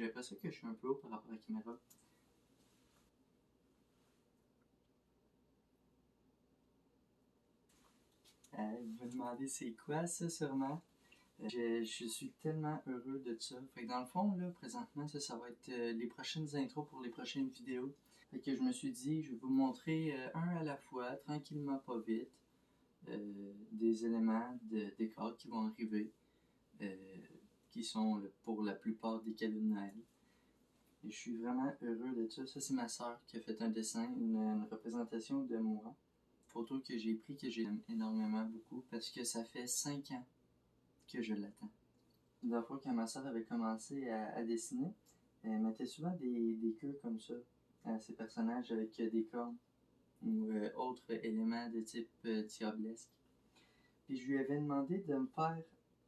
J'ai l'impression que je suis un peu haut par rapport à la caméra. Vous me demandez c'est quoi ça sûrement? Je suis tellement heureux de ça. Fait que dans le fond, là, présentement, ça va être les prochaines intros pour les prochaines vidéos. Fait que je me suis dit, je vais vous montrer un à la fois, tranquillement, pas vite, des éléments de décor qui vont arriver, qui sont pour la plupart des cadeaux de Noël. Et je suis vraiment heureux de ça. Ça, c'est ma soeur qui a fait un dessin, une représentation de moi. Photo que j'ai pris, que j'aime énormément beaucoup, parce que ça fait 5 ans que je l'attends. La fois quand ma soeur avait commencé à dessiner, elle mettait souvent des queues comme ça à ses personnages avec des cornes ou autres éléments de type diablesque. Puis je lui avais demandé de me faire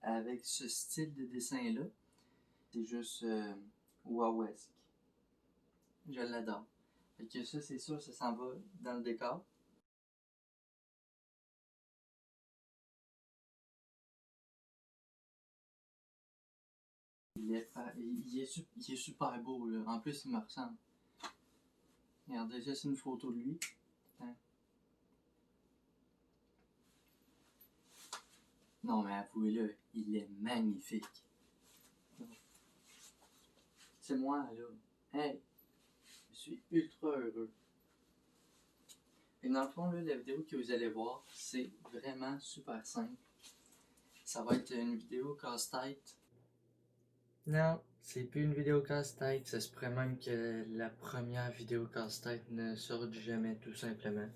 avec ce style de dessin-là. C'est juste wowesque. Je l'adore. Fait que ça, c'est sûr, ça s'en va dans le décor. Il est super beau, là. En plus, il me ressemble. Regardez, ça, c'est une photo de lui. Hein? Non, mais avouez-le, il est magnifique. C'est moi, là. Hey! Je suis ultra heureux. Et dans le fond, là, la vidéo que vous allez voir, c'est vraiment super simple. Ça va être une vidéo casse-tête. Non, c'est plus une vidéo casse-tête. Ça se pourrait même que la première vidéo casse-tête ne sorte jamais, tout simplement.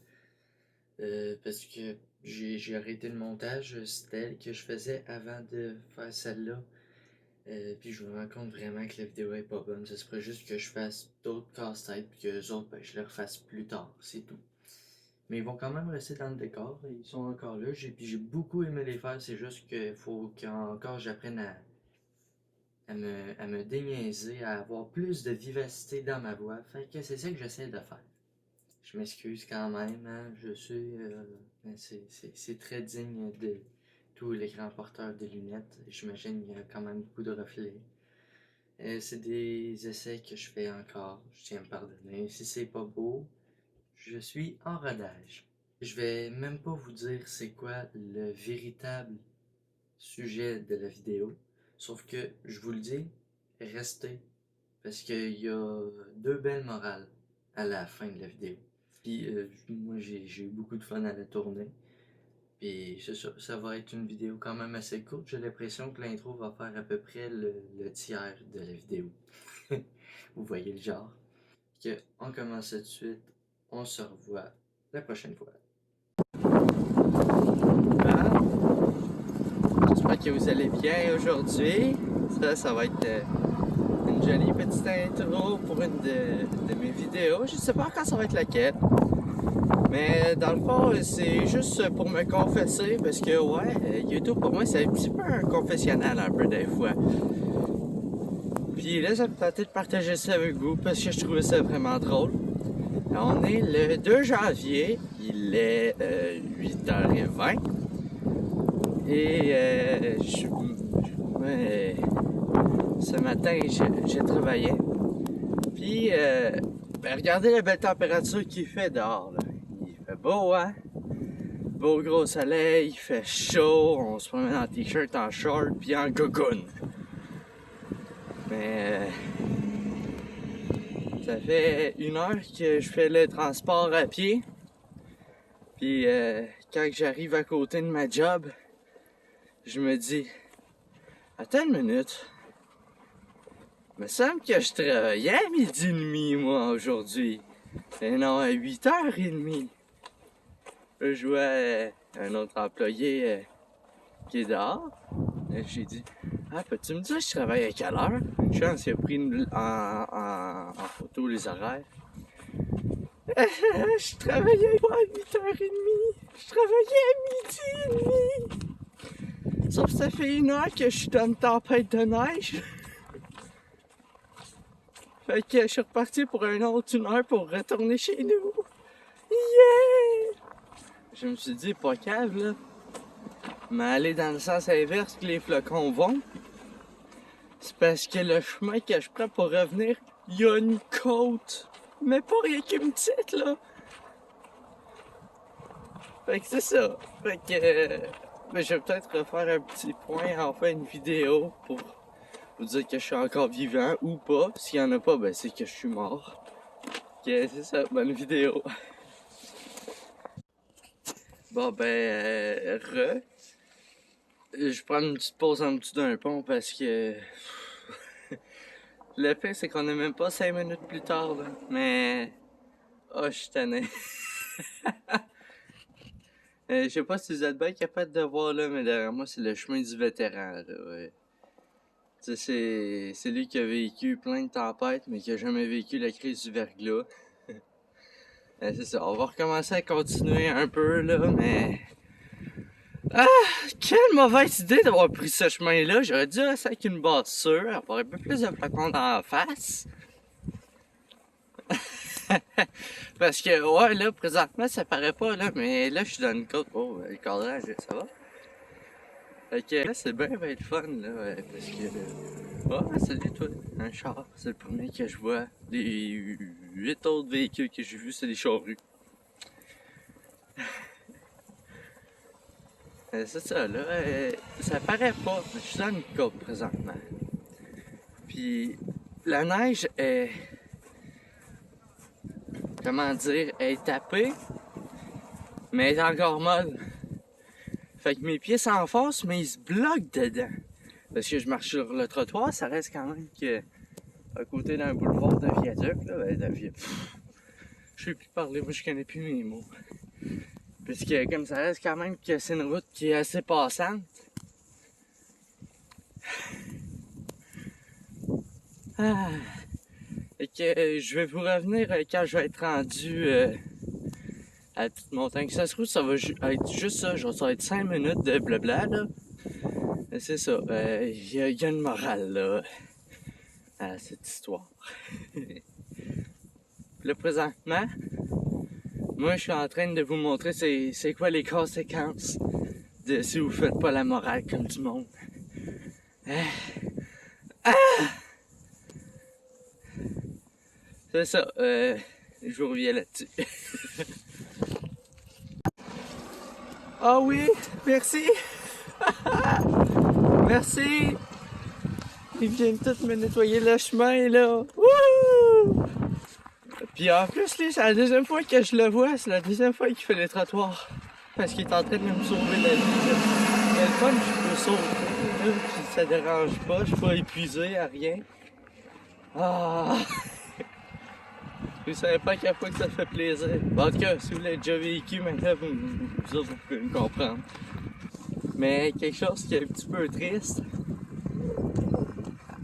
Parce que j'ai arrêté le montage. C'était elle que je faisais avant de faire celle-là. Puis je me rends compte vraiment que la vidéo est pas bonne. Ça se pourrait juste que je fasse d'autres casse-têtes puis que les autres, ben, je les refasse plus tard. C'est tout. Mais ils vont quand même rester dans le décor. Ils sont encore là. Puis j'ai beaucoup aimé les faire. C'est juste qu'il faut qu'encore j'apprenne à me déniaiser, à avoir plus de vivacité dans ma voix. Fait que c'est ça que j'essaie de faire. Je m'excuse quand même, hein, je suis... c'est très digne de tous les grands porteurs de lunettes. J'imagine qu'il y a quand même beaucoup de reflets. C'est des essais que je fais encore, je tiens à me pardonner. Si c'est pas beau, je suis en rodage. Je vais même pas vous dire c'est quoi le véritable sujet de la vidéo. Sauf que, je vous le dis, restez. Parce qu'il y a 2 belles morales à la fin de la vidéo. Puis moi j'ai eu beaucoup de fun à la tourner. Puis ça va être une vidéo quand même assez courte. J'ai l'impression que l'intro va faire à peu près le tiers de la vidéo. Vous voyez le genre. Que on commence tout de suite. On se revoit la prochaine fois. Ah, j'espère que vous allez bien aujourd'hui. Ça va être une jolie petite intro pour une de mes vidéos. Je sais pas quand ça va être laquelle. Mais dans le fond, c'est juste pour me confesser parce que ouais, YouTube pour moi c'est un petit peu un confessionnal un peu des fois. Puis là, ça me tentait de partager ça avec vous parce que je trouvais ça vraiment drôle. On est le 2 janvier, il est 8h20 et ce matin j'ai travaillé. Puis ben, regardez la belle température qu'il fait dehors. Là. Il fait beau, hein? Beau gros soleil, il fait chaud, on se promène en t-shirt, en short, puis en gogoune. Mais ça fait 1 heure que je fais le transport à pied. Puis quand j'arrive à côté de ma job, je me dis, attends une minute, il me semble que je travaillais à 12h30 moi aujourd'hui, et non à 8h30. Je vois un autre employé qui est dehors. J'ai dit, ah, peux-tu me dire je travaille à quelle heure? Une chance, il a pris en photo les horaires. Je travaillais pas à 8h30. Je travaillais à 12h30. Sauf que ça fait 1 heure que je suis dans une tempête de neige. Fait que je suis reparti pour une autre 1 heure pour retourner chez nous. Yeah! Je me suis dit, pas cave, là. Mais aller dans le sens inverse que les flocons vont. C'est parce que le chemin que je prends pour revenir, il y a une côte. Mais pas rien qu'une petite, là. Fait que c'est ça. Fait que ben, je vais peut-être refaire un petit point en fin de vidéo pour vous dire que je suis encore vivant ou pas. S'il y en a pas, ben c'est que je suis mort. Ok, c'est ça, bonne vidéo. Bon ben, je prends une petite pause en dessous d'un pont parce que le fait c'est qu'on est même pas 5 minutes plus tard là. Mais oh, je suis tanné. Je sais pas si vous êtes bien capable de voir là, mais derrière moi c'est le chemin du vétéran là, ouais. Tu sais, c'est lui qui a vécu plein de tempêtes, mais qui a jamais vécu la crise du verglas. C'est ça, on va recommencer à continuer un peu là, mais... Ah! Quelle mauvaise idée d'avoir pris ce chemin-là! J'aurais dû rester avec une bâtisseur, avoir un peu plus de flacons dans la face. Parce que, ouais, là, présentement, ça paraît pas, là, mais là, je suis dans une côte. Oh, le cadrage, ça va? Fait que là, c'est bien le fun, là, ouais, parce que... Oh, salut, toi, un char. C'est le premier que je vois. Les 8 autres véhicules que j'ai vus, c'est des charrues. C'est ça, là, ça paraît pas, mais je suis dans une côte, présentement. Puis, la neige est... Comment dire? Elle est tapée, mais elle est encore molle. Fait que mes pieds s'enfoncent, mais ils se bloquent dedans. Parce que je marche sur le trottoir, ça reste quand même que à côté d'un boulevard d'un viaduc, là, ben, d'un viaduc. Je sais plus parler, moi je connais plus mes mots. Parce que comme ça reste quand même que c'est une route qui est assez passante. Ah. Fait que je vais vous revenir quand je vais être rendu à la petite montagne. Ça se trouve, ça va être juste ça, genre ça va être 5 minutes de blabla là. Mais c'est ça, il y a une morale là à cette histoire. Puis là présentement, moi je suis en train de vous montrer c'est quoi les conséquences de si vous faites pas la morale comme du monde. C'est ça, je vous reviens là-dessus. Ah oui, merci! Merci! Ils viennent tous me nettoyer le chemin, là! Wouh! Puis en plus, là, c'est la deuxième fois que je le vois, c'est la deuxième fois qu'il fait les trottoirs. Parce qu'il est en train de me sauver la vie, là. Mais le fun, je peux sauter, là, puis ça dérange pas, je suis pas épuisé à rien. Ah! Je savais pas à quel point que ça fait plaisir. Bon, en tout cas, si vous l'avez déjà vécu, maintenant, vous pouvez me comprendre. Mais quelque chose qui est un petit peu triste.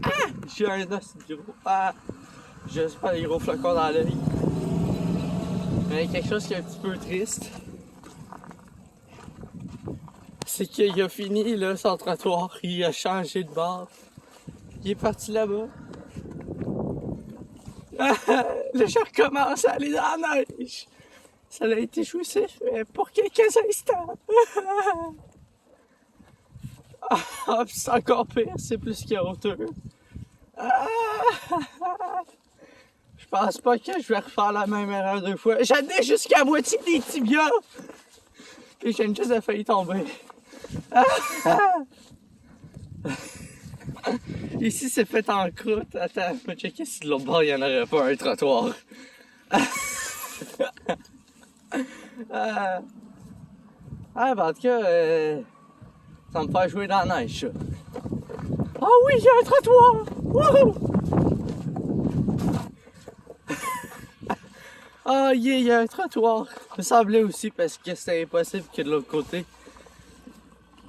Ah! J'ai un os gros. Ah! J'ai pas des gros flocons dans l'œil. Mais quelque chose qui est un petit peu triste. C'est qu'il a fini là, son trottoir. Il a changé de bord. Il est parti là-bas. Là, je recommence à aller dans la neige. Ça a été jouissif, mais pour quelques instants. Ah, puis c'est encore pire, c'est plus qu'il y a hauteur. Je pense pas que je vais refaire la même erreur 2 fois. J'en ai jusqu'à la moitié des tibias. Et j'ai juste failli tomber. Ici, c'est fait en croûte. Attends, je vais checker si de l'autre bord, il n'y en aurait pas un trottoir. Ben en tout cas, ça me fait jouer dans la neige, ça. Ah oui, il y a un trottoir! Wouhou! Ah, il y a un trottoir. Il me semblait aussi parce que c'était impossible que de l'autre côté,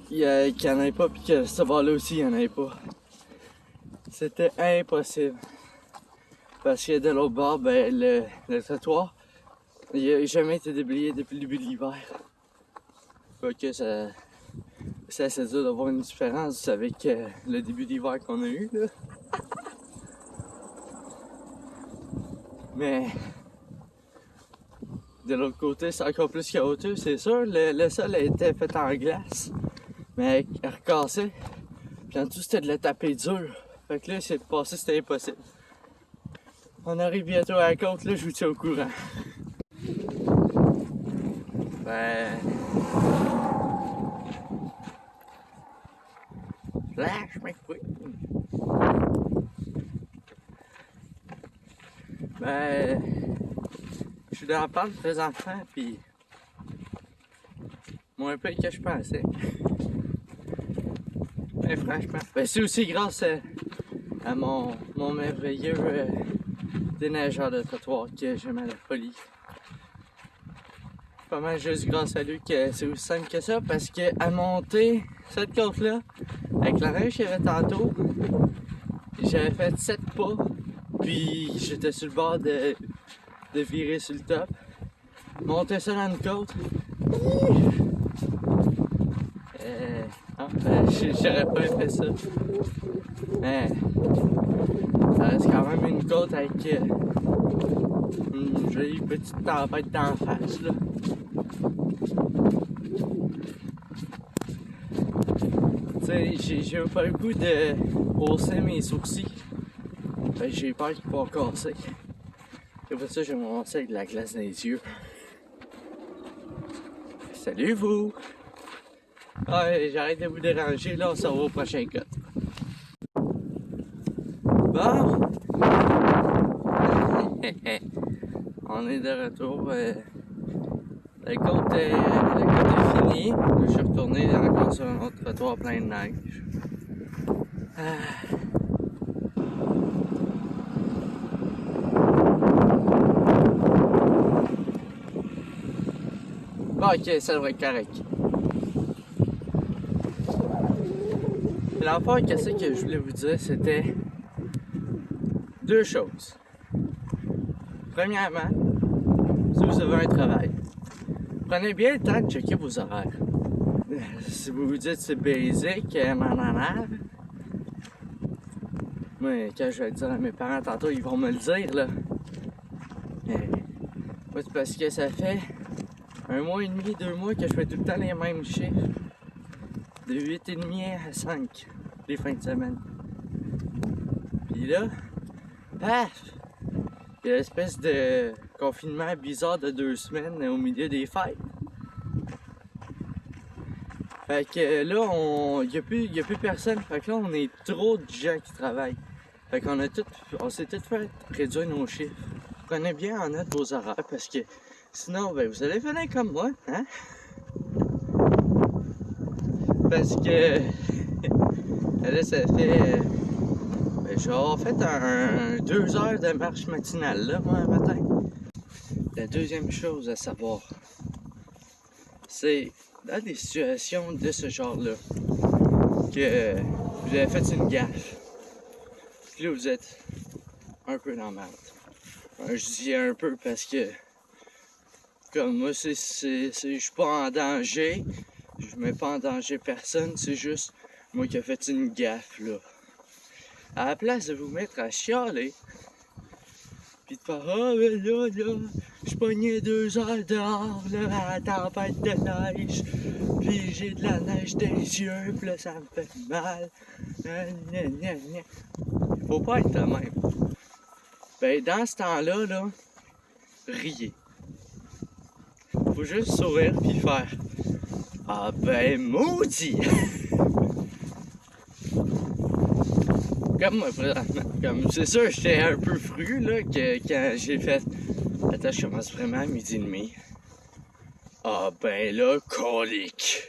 qu'il n'y en ait pas, puis que ce bord-là aussi, il n'y en ait pas. C'était impossible. Parce que de l'autre bord, ben, le trottoir, il n'a jamais été déblayé depuis le début de l'hiver. Fait que ça c'est assez dur d'avoir une différence avec le début d'hiver qu'on a eu, là. Mais de l'autre côté, c'est encore plus chaotique, c'est sûr. Le sol a été fait en glace, mais recassé. Puis en dessous, c'était de la tapée dure. Fait que là, c'est de passer, c'était impossible. On arrive bientôt à la côte, là, je vous tiens au courant. Ben... Flash McQueen! Ben... Je suis dans la pente présentement, pis... moins peu que je pensais. Ben franchement... Ben c'est aussi grâce à mon merveilleux déneigeur de trottoir que j'aime à la folie. Pas mal juste grâce à lui que c'est aussi simple que ça, parce que à monter cette côte-là, avec la neige qu'il y avait tantôt, j'avais fait 7 pas, puis j'étais sur le bord de virer sur le top. Monter ça dans une côte. J'aurais pas fait ça. Mais ça reste quand même une côte avec une jolie petite tempête d'en face, là. Tu sais, j'ai pas le goût de hausser mes sourcils. Ben, j'ai peur qu'ils vont casser. Et pour ça, je vais me lancer avec de la glace dans les yeux. Salut vous! Ouais, j'arrête de vous déranger, là, on s'en va au prochain cut. Bon! On est de retour. La côte est finie. Je suis retourné encore sur un autre trottoir plein de neige. Bon, ok, ça devrait être correct. L'affaire, qu'est-ce que je voulais vous dire, c'était deux choses. Premièrement, si vous avez un travail, prenez bien le temps de checker vos horaires. Si vous vous dites c'est basic, nanana, moi, quand je vais le dire à mes parents tantôt, ils vont me le dire, là. Mais, moi, c'est parce que ça fait 1 mois et demi, 2 mois que je fais tout le temps les mêmes chiffres. De 8h30 à 5 les fins de semaine. Puis là, paf! Il y a l'espèce de confinement bizarre de 2 semaines au milieu des fêtes. Fait que là, il y a plus personne. Fait que là, on est trop de gens qui travaillent. Fait on s'est tous fait réduire nos chiffres. Prenez bien en note vos horaires parce que sinon, ben, vous allez finir comme moi, hein? Parce que là, ça fait... j'ai fait 2 heures de marche matinale, là, moi, un matin. La deuxième chose à savoir, c'est dans des situations de ce genre-là, que vous avez fait une gaffe. Puis là, vous êtes un peu dans la merde. Je dis un peu parce que, comme moi, je suis pas en danger. Je mets pas en danger personne, c'est juste moi qui ai fait une gaffe, là. À la place de vous mettre à chialer, pis de faire « Ah, ben là, je pognais 2 heures dehors, là, à la tempête de neige, pis j'ai de la neige dans les yeux, pis là, ça me fait mal. » Faut pas être le même. Ben, dans ce temps-là, là, riez. Faut juste sourire pis faire « Ah ben, maudit! » Comme moi, présentement. Comme, c'est sûr, j'étais un peu fru, là, que quand j'ai fait... Attends, je commence vraiment à 12h30. Ah ben là, colique!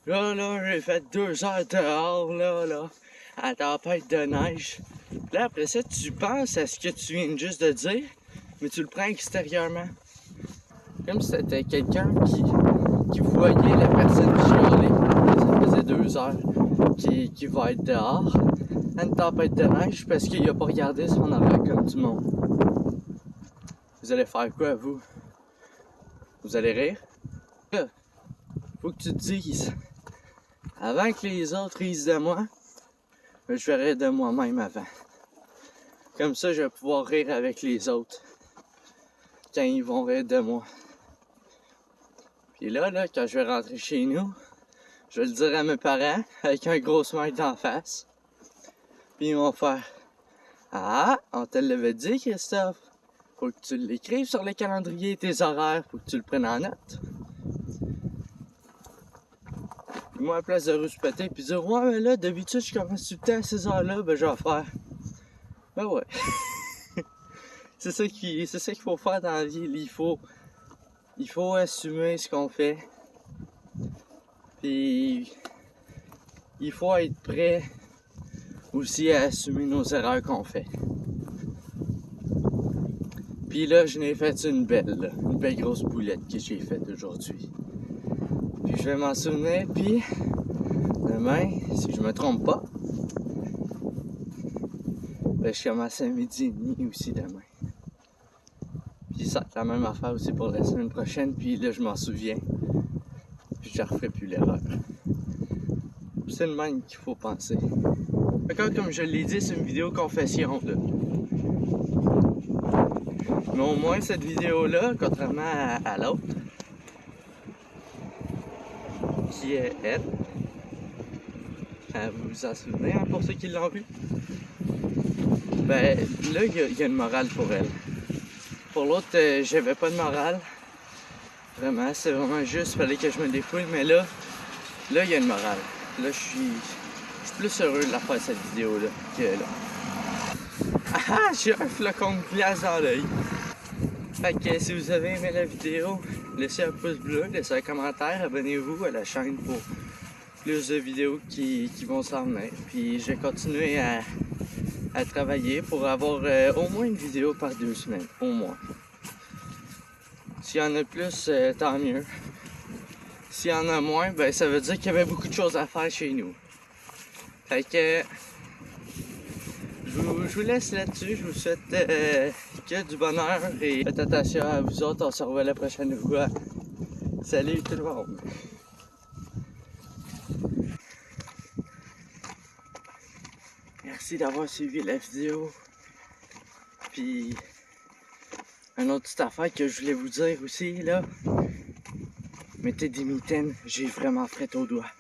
Là, j'ai fait 2 heures dehors, là, à la tempête de neige. Là, après ça, tu penses à ce que tu viens juste de dire, mais tu le prends extérieurement. Comme si c'était quelqu'un qui voyait la personne chialer. Ça faisait 2 heures qui va être dehors à une tempête de neige parce qu'il a pas regardé son horaire comme tout le monde. Vous allez faire quoi, vous? Vous allez rire? Là, faut que tu te dises, avant que les autres risent de moi, je vais rire de moi-même avant. Comme ça, je vais pouvoir rire avec les autres quand ils vont rire de moi. Puis là, quand je vais rentrer chez nous, je vais le dire à mes parents avec un gros smile d'en face. Puis ils vont faire « Ah, on te l'avait dit, Christophe. Faut que tu l'écrives sur le calendrier, tes horaires. Faut que tu le prennes en note. » Moi, à la place de rouspéter puis dire « Ouais, mais là, d'habitude, je commence tout le temps à ces heures-là. » Ben, je vais faire « Ben ouais. » C'est ça qu'il faut faire dans la vie. Il faut assumer ce qu'on fait. Puis il faut être prêt aussi à assumer nos erreurs qu'on fait. Puis là, je n'ai fait une belle grosse boulette que j'ai faite aujourd'hui. Puis je vais m'en souvenir, puis demain, si je me trompe pas, ben je commence à 12h30 aussi demain. Puis ça va être la même affaire aussi pour la semaine prochaine, puis là je m'en souviens. Puis je ne referai plus l'erreur. C'est le même qu'il faut penser. Encore comme je l'ai dit, c'est une vidéo confession là. Mais au moins cette vidéo-là, contrairement à l'autre, qui est elle, vous vous en souvenez hein, pour ceux qui l'ont vu? Ben là, il y a une morale pour elle. Pour l'autre, j'avais pas de morale. Vraiment, c'est vraiment juste, fallait que je me défoule, mais là, il y a une morale. Là, je suis plus heureux de la faire cette vidéo-là que là. Ah, j'ai un flocon de glace dans l'œil. Fait que si vous avez aimé la vidéo, laissez un pouce bleu, laissez un commentaire, abonnez-vous à la chaîne pour plus de vidéos qui vont s'en venir. Puis je vais continuer à travailler pour avoir au moins une vidéo par 2 semaines, au moins. S'il y en a plus, tant mieux. S'il y en a moins, ben ça veut dire qu'il y avait beaucoup de choses à faire chez nous. Fait que je vous laisse là-dessus. Je vous souhaite que du bonheur et faites attention à vous autres. On se revoit la prochaine fois. Salut tout le monde! Merci d'avoir suivi la vidéo. Puis une autre petite affaire que je voulais vous dire aussi là. Mettez des mitaines, j'ai vraiment fret aux doigts.